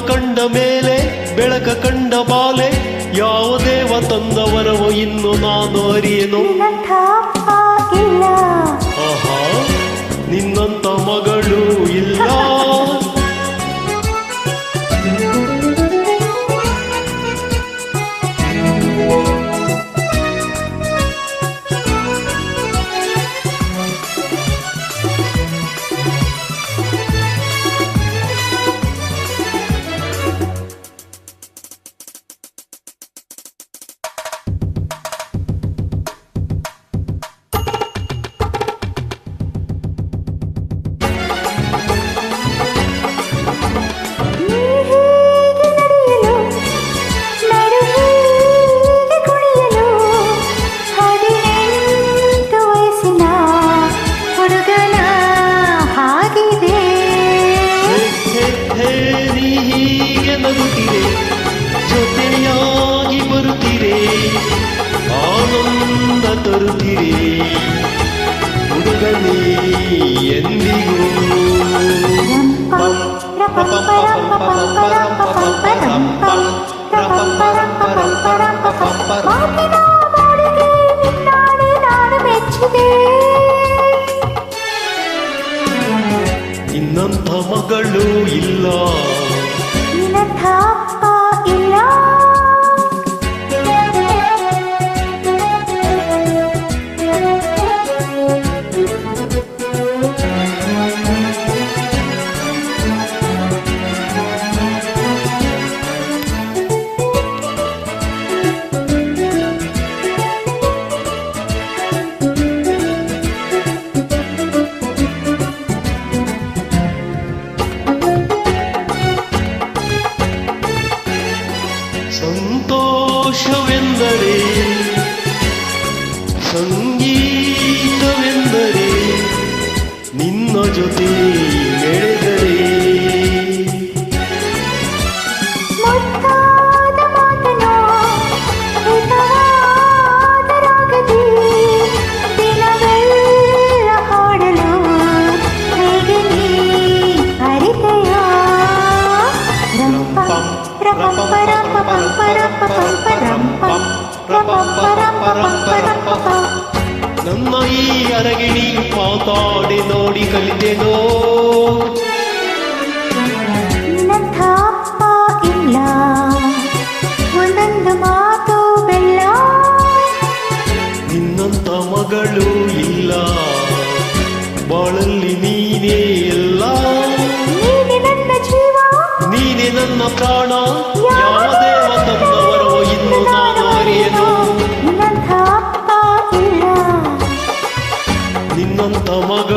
ಕಂಡ ಮೇಲೆ ಬೆಳಕ ಕಂಡ ಬಾಲೆ ಯಾವ ದೇವ ತಂದವರವೋ ಇನ್ನು ನಾನು ಅರಿಯೇನು. ಆಹಾ, ನಿನ್ನಂತ ಮಗಳು ಇಲ್ಲ. ಜೊತೆಯಾಗಿ ಬರುತ್ತೀರೆ, ಆನಂದ ತರುತ್ತೀರೆ ಹುಡುಗನೇ ಎಂದಿಗೂ. ಇನ್ನಂಥ ಮಗಳು ಇಲ್ಲ. ಸಂತೋಷವೆಂದರೆ ಸಂಗೀತವೆಂದರೆ ನಿನ್ನ ಜೊತೆ ನಡೆದರೆ. ನನ್ನ ಈ ಅರಗಿಣಿ ಮಾತಾಡಿ ನೋಡಿ ಕಲಿತೆನೋ. ನಿನ್ನಂಥ ಅಪ್ಪ ಇಲ್ಲ, ಒಂದೊಂದು ಮಾತು ಬೆಲ್ಲ. ನಿನ್ನಂಥ ಮಗಳು ಇಲ್ಲ, ಬಾಳಲ್ಲಿ ನೀನೇ ಎಲ್ಲ. ನೀನೆ ನನ್ನ ಜೀವ, ನೀನೆ ನನ್ನ ಪ್ರಾಣ, ಯಾವ ದೇವ ತಂದವರೋ ಇನ್ನು ನಾನು ಅರಿಯೇನು. ನಿನ್ನಂಥ ಅಪ್ಪ ಇಲ್ಲ, ನಿನ್ನಂಥ ಮಗ